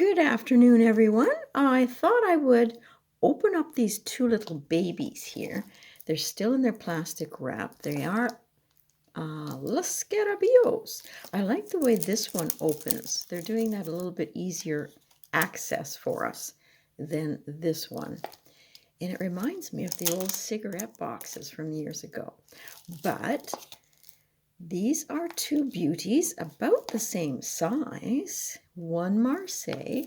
Good afternoon, everyone. I thought I would open up these two little babies here. They're still in their plastic wrap. They are Lo Scarabeos. I like the way this one opens. They're doing that a little bit easier access for us than this one. And it reminds me of the old cigarette boxes from years ago. But these are two beauties about the same size. One Marseille.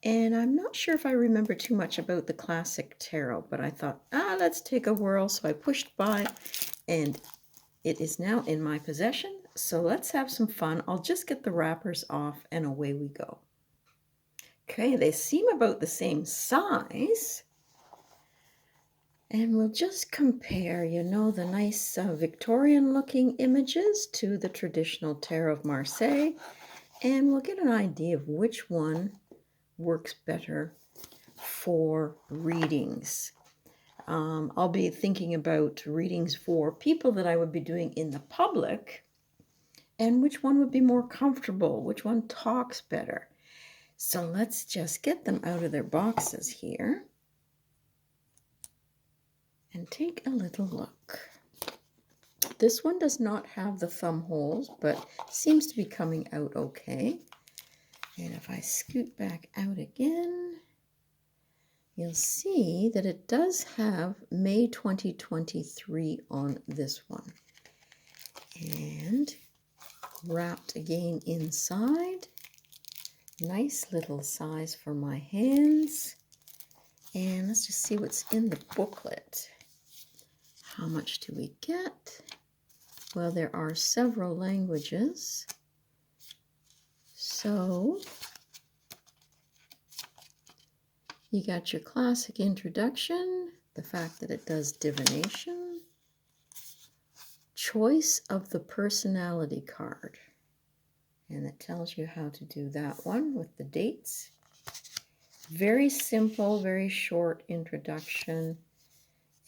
And I'm not sure if I remember too much about the classic tarot, but I thought, let's take a whirl. So I pushed by and it is now in my possession. So let's have some fun. I'll just get the wrappers off and away we go. Okay, they seem about the same size. And we'll just compare, the nice Victorian looking images to the traditional Tarot of Marseille. And we'll get an idea of which one works better for readings. I'll be thinking about readings for people that I would be doing in the public and which one would be more comfortable, which one talks better. So let's just get them out of their boxes here and take a little look. This one does not have the thumb holes, but seems to be coming out okay. And if I scoot back out again, you'll see that it does have May 2023 on this one. And wrapped again inside. Nice little size for my hands. And let's just see what's in the booklet. How much do we get? Well, there are several languages. So you got your classic introduction, the fact that it does divination, choice of the personality card, and it tells you how to do that one with the dates. Very simple, very short introduction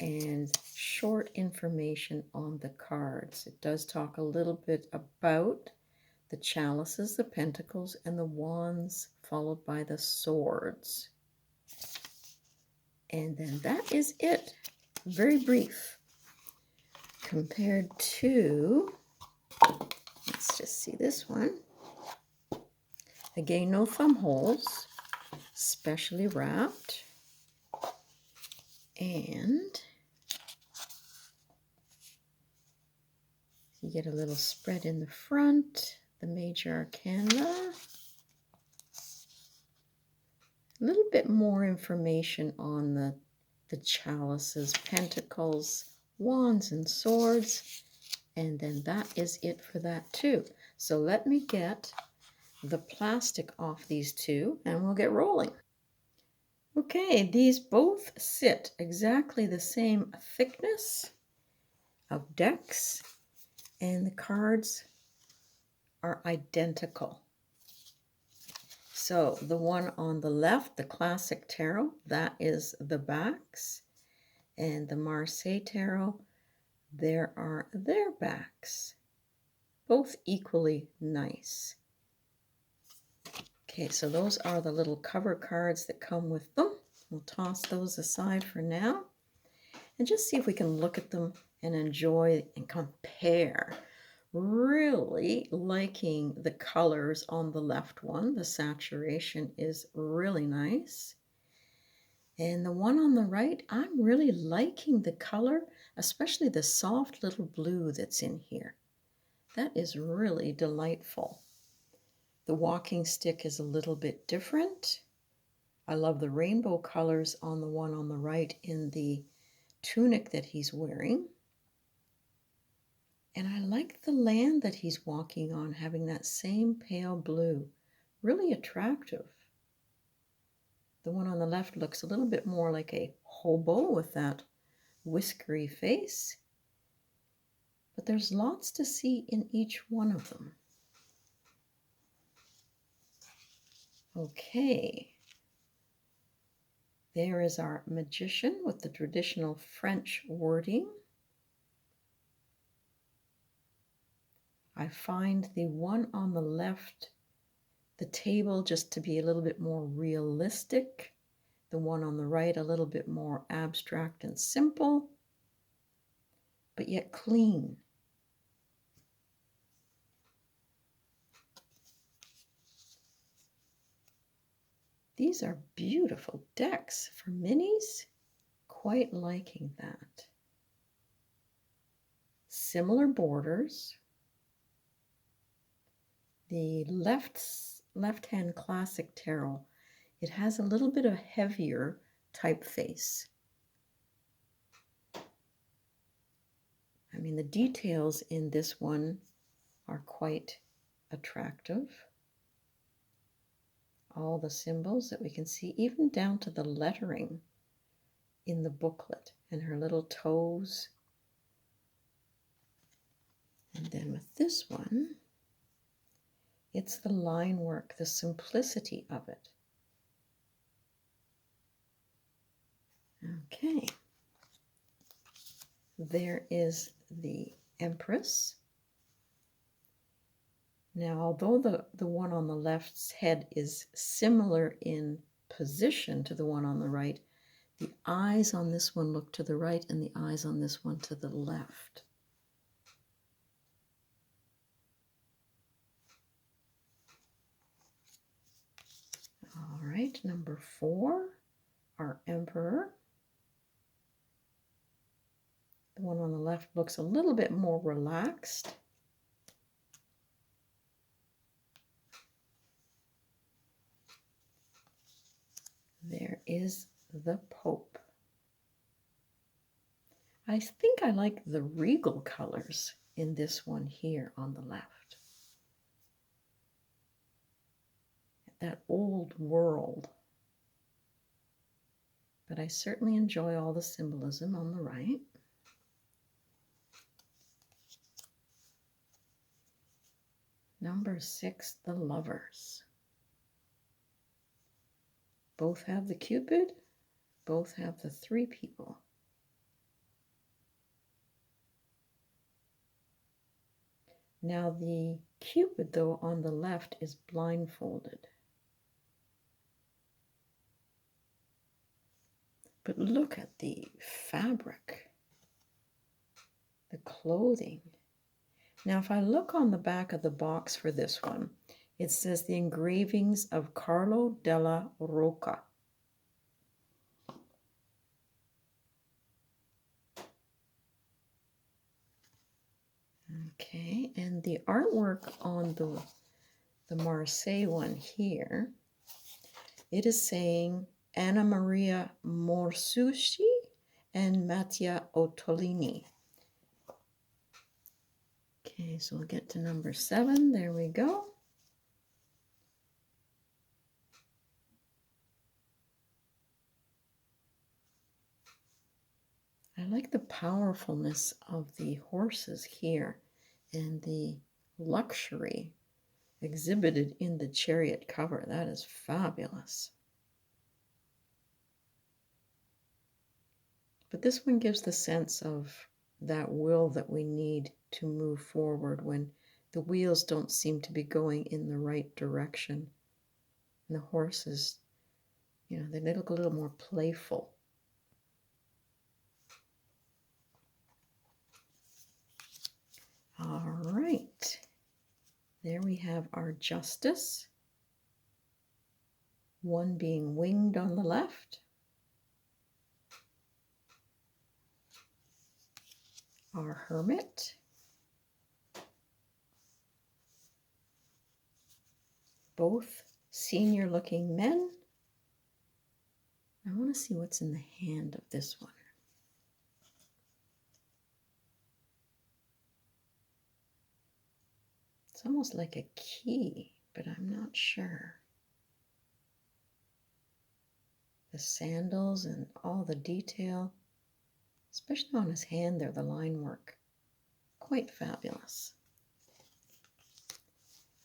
and short information on the cards. It does talk a little bit about the chalices, the pentacles, and the wands, followed by the swords. And then that is it. Very brief. Compared to, let's just see this one. Again, no thumb holes, specially wrapped. And you get a little spread in the front, the major arcana. A little bit more information on the chalices, pentacles, wands, and swords. And then that is it for that too. So let me get the plastic off these two and we'll get rolling. Okay, these both sit exactly the same thickness of decks, and the cards are identical. So the one on the left, the classic tarot, that is the backs, and the Marseille tarot, there are their backs, both equally nice. Okay, so those are the little cover cards that come with them. We'll toss those aside for now and just see if we can look at them and enjoy and compare. Really liking the colors on the left one. The saturation is really nice. And the one on the right, I'm really liking the color, especially the soft little blue that's in here. That is really delightful. The walking stick is a little bit different. I love the rainbow colors on the one on the right in the tunic that he's wearing. And I like the land that he's walking on, having that same pale blue. Really attractive. The one on the left looks a little bit more like a hobo with that whiskery face. But there's lots to see in each one of them. Okay. There is our magician with the traditional French wording. I find the one on the left The table just to be a little bit more realistic. The one on the right a little bit more abstract and simple, but yet clean. These are beautiful decks for minis. Quite liking that. Similar borders. The left-hand classic tarot, it has a little bit of heavier typeface. I mean, the details in this one are quite attractive. All the symbols that we can see, even down to the lettering in the booklet, and her little toes. And then with this one, it's the line work, the simplicity of it. Okay. There is the Empress. Now, although the one on the left's head is similar in position to the one on the right, the eyes on this one look to the right and the eyes on this one to the left. All right, number 4, our Emperor. The one on the left looks a little bit more relaxed. There is the Pope. I think I like the regal colors in this one here on the left. That old world. But I certainly enjoy all the symbolism on the right. Number 6, the Lovers. Both have the Cupid, both have the 3 people. Now the Cupid, though, on the left is blindfolded. But look at the fabric, the clothing. Now, if I look on the back of the box for this one, it says the engravings of Carlo, Della, Rocca. Okay, and the artwork on the Marseille one here, it is saying Anna Maria Morsucci and Mattia Ottolini. Okay, so we'll get to number 7. There we go. I like the powerfulness of the horses here and the luxury exhibited in the chariot cover. That is fabulous. But this one gives the sense of that will that we need to move forward when the wheels don't seem to be going in the right direction. And the horses, they look a little more playful. All right, there we have our Justice, one being winged on the left, our Hermit, both senior looking men. I want to see what's in the hand of this one. It's almost like a key, but I'm not sure. The sandals and all the detail, especially on his hand there, the line work, quite fabulous.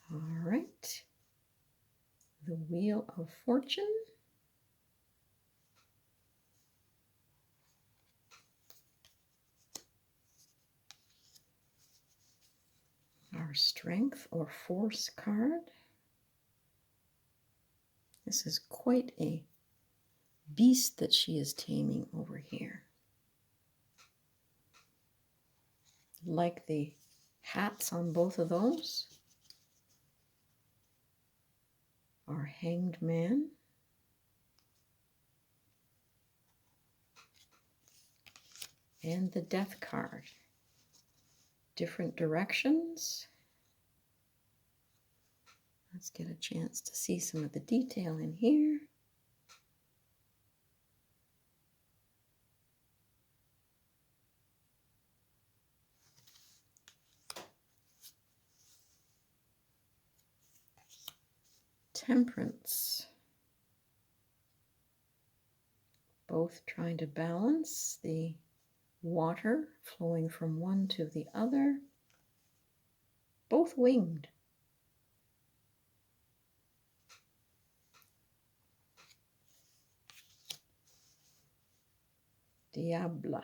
All right, the Wheel of Fortune. Our Strength or Force card. This is quite a beast that she is taming over here. Like the hats on both of those. Our Hanged Man. And the Death card. Different directions. Let's get a chance to see some of the detail in here. Temperance. Both trying to balance the water flowing from one to the other. Both winged. Della.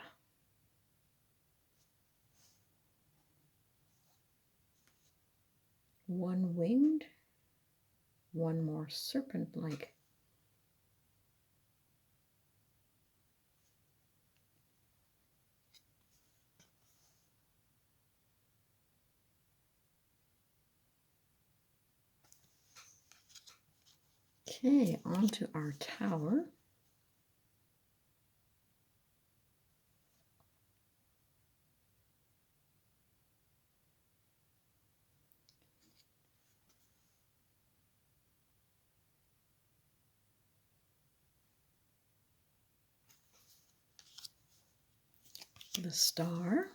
One winged, one more serpent-like. Okay, on to our tower. The star.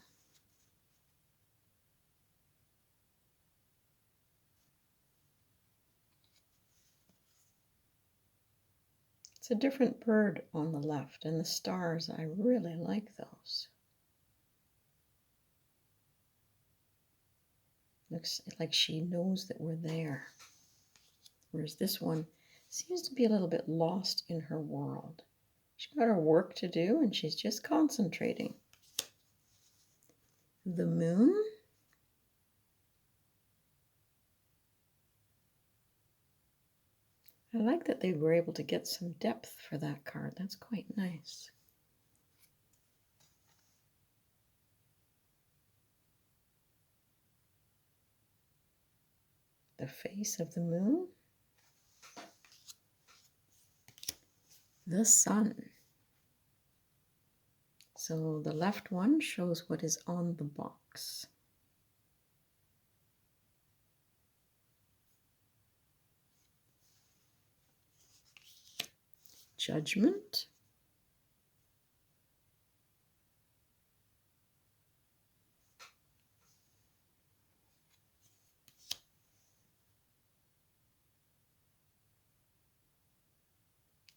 It's a different bird on the left, and the stars, I really like those. Looks like she knows that we're there. Whereas this one seems to be a little bit lost in her world. She's got her work to do, and she's just concentrating. The moon. I like that they were able to get some depth for that card. That's quite nice. The face of the moon. The sun. So the left one shows what is on the box. Judgment.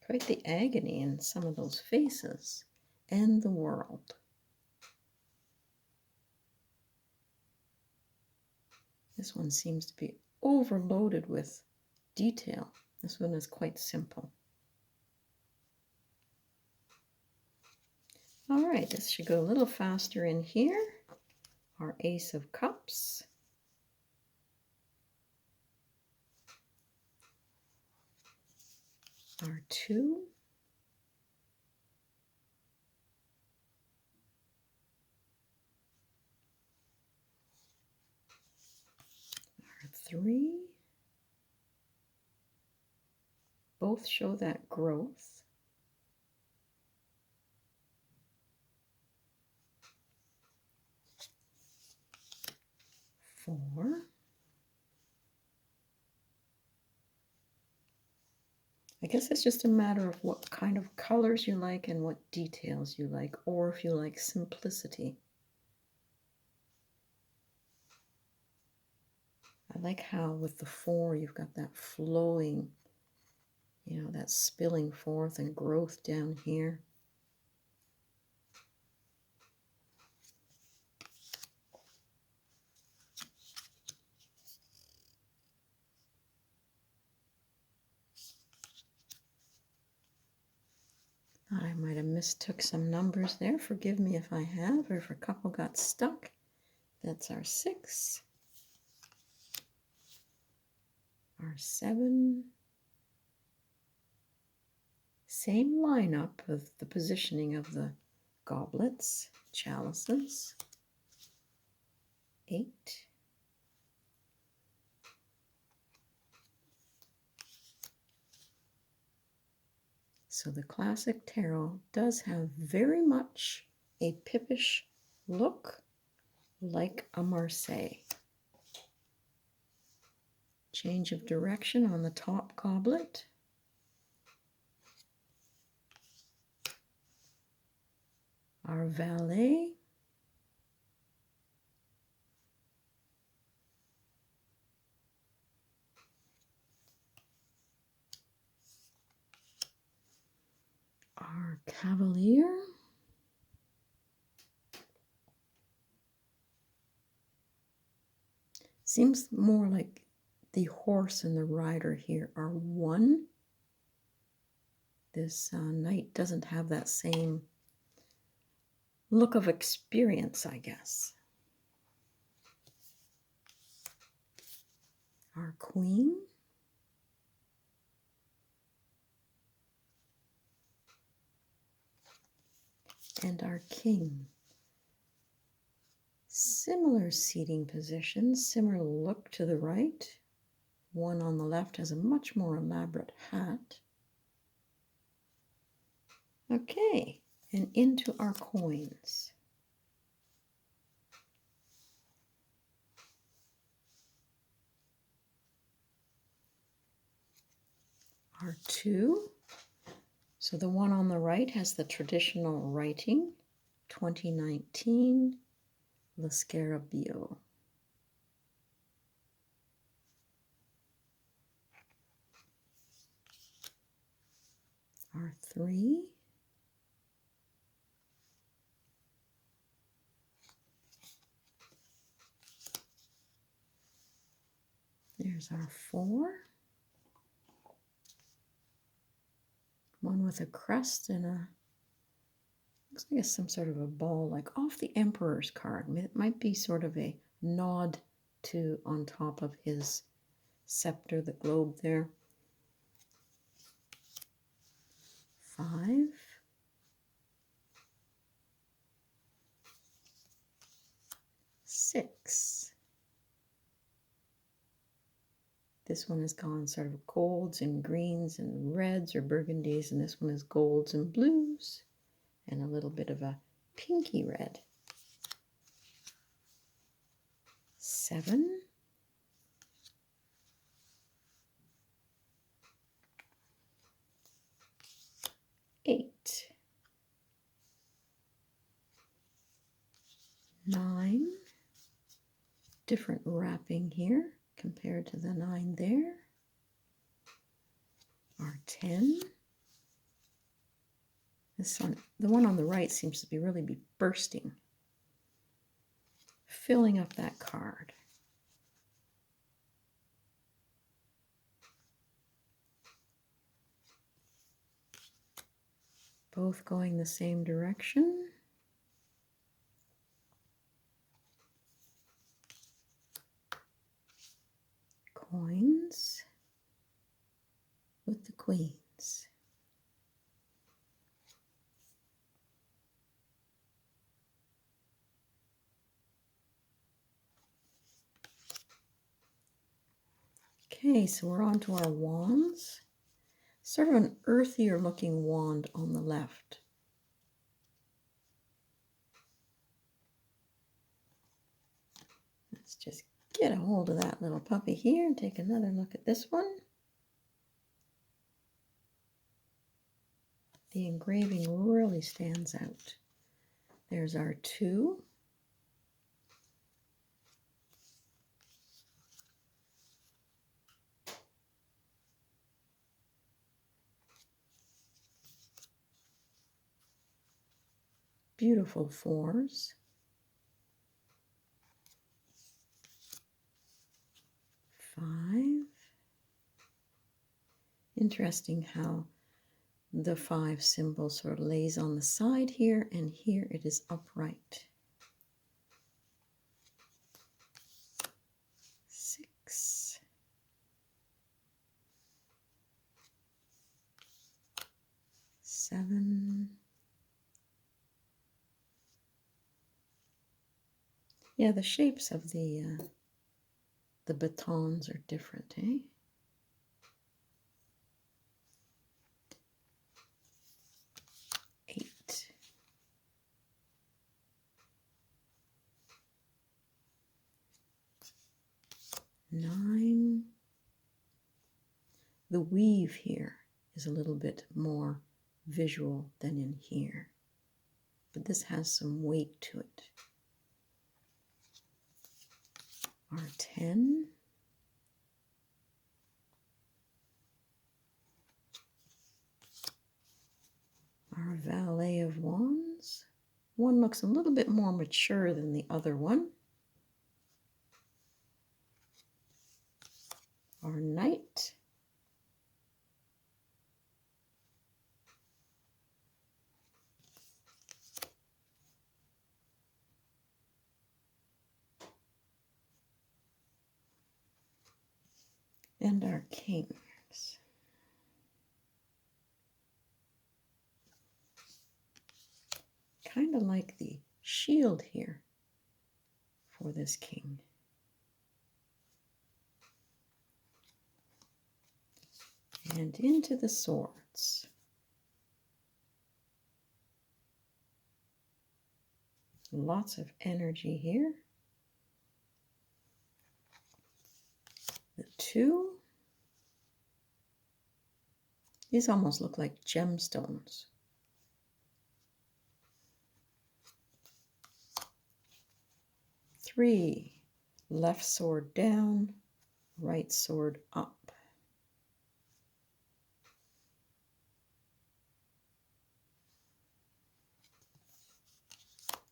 Quite the agony in some of those faces. And the world. This one seems to be overloaded with detail. This one is quite simple. All right, this should go a little faster in here. Our Ace of Cups. Our 2. Our 3. Both show that growth. 4. I guess it's just a matter of what kind of colors you like and what details you like, or if you like simplicity. I like how with the 4 you've got that flowing, that spilling forth and growth down here. I might have mistook some numbers there. Forgive me if I have, or if a couple got stuck. That's our 6, our 7, Same lineup of the positioning of the goblets, chalices. 8. So the classic tarot does have very much a pippish look, like a Marseille. Change of direction on the top goblet. Our valet. Our cavalier. Seems more like the horse and the rider here are one. This knight doesn't have that same look of experience, I guess. Our queen. And our king. Similar seating positions, similar look to the right. One on the left has a much more elaborate hat. Okay, and into our coins. Our 2. So the one on the right has the traditional writing, 2019, Lo Scarabeo. Our 3. There's our 4. One with a crest and a, looks like some sort of a ball, like off the Emperor's card. It might be sort of a nod to on top of his scepter, the globe there. 5. 6. This one has gone sort of golds and greens and reds or burgundies, and this one is golds and blues and a little bit of a pinky red. 7. 8. 9. Different wrapping here compared to the 9 there. Our 10. This one, the one on the right, seems to be really bursting, filling up that card. Both going the same direction. Coins with the queens. Okay, so we're on to our wands. Sort of an earthier looking wand on the left. Let's just get a hold of that little puppy here and take another look at this one. The engraving really stands out. There's our 2. Beautiful 4s. 5. Interesting how the 5 symbol sort of lays on the side here, and here it is upright. 6. 7. Yeah, the shapes of the batons are different, eh? 8. 9. The weave here is a little bit more visual than in here, but this has some weight to it. Our 10. Our Valet of Wands. One looks a little bit more mature than the other one. Our Knight. And our Kings. Kind of like the shield here for this king. And into the swords. Lots of energy here. The 2. These almost look like gemstones. 3. Left sword down, right sword up.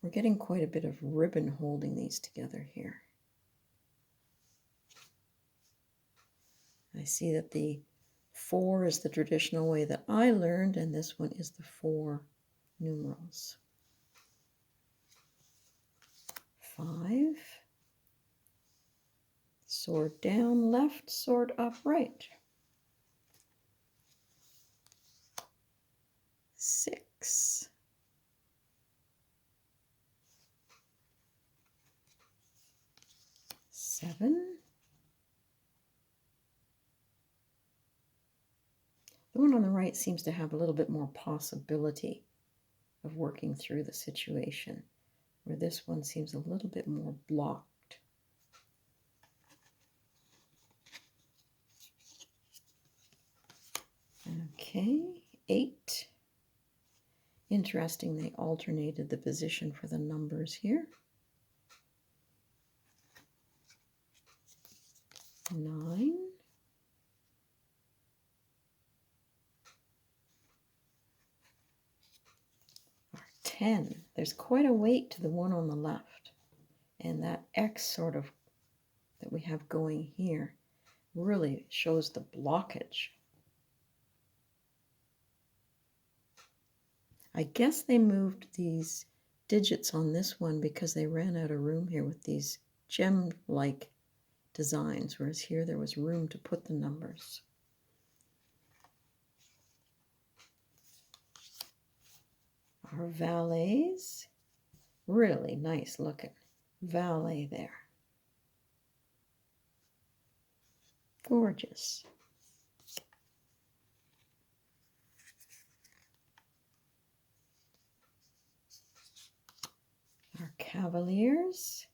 We're getting quite a bit of ribbon holding these together here. I see that the 4 is the traditional way that I learned, and this one is the 4 numerals. 5. Sword down, left, sword up, right. 6. 7. The one on the right seems to have a little bit more possibility of working through the situation, where this one seems a little bit more blocked. Okay, 8. Interesting, they alternated the position for the numbers here. 9. Our 10. There's quite a weight to the one on the left. And that X sort of that we have going here really shows the blockage. I guess they moved these digits on this one because they ran out of room here with these gem-like designs, whereas here there was room to put the numbers. Our valets, really nice looking valet there. Gorgeous. Our cavaliers.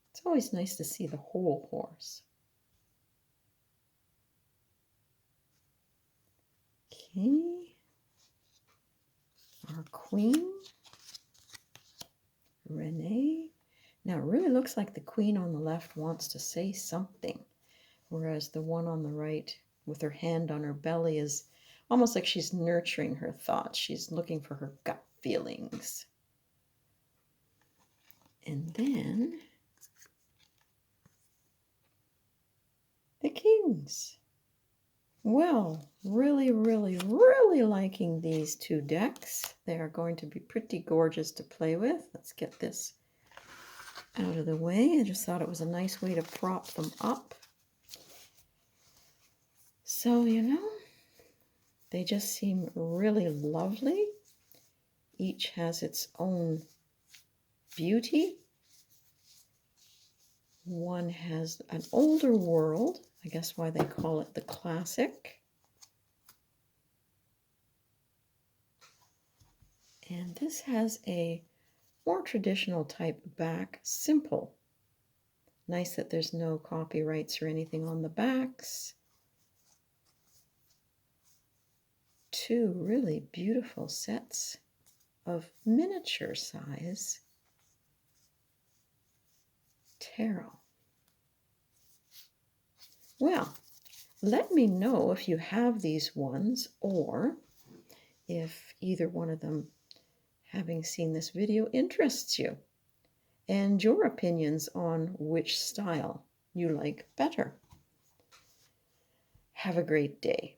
It's always nice to see the whole horse. Okay. Our queen. Renee. Now it really looks like the queen on the left wants to say something, whereas the one on the right with her hand on her belly is almost like she's nurturing her thoughts. She's looking for her gut feelings. And then the kings. Well, really, really, really liking these 2 decks. They are going to be pretty gorgeous to play with. Let's get this out of the way. I just thought it was a nice way to prop them up. So, you know, They just seem really lovely. Each has its own beauty. One has an older world, I guess why they call it the classic. And this has a more traditional type back, simple. Nice that there's no copyrights or anything on the backs. Two really beautiful sets of miniature size tarot. Well, let me know if you have these ones, or if either one of them, having seen this video, interests you, and your opinions on which style you like better. Have a great day.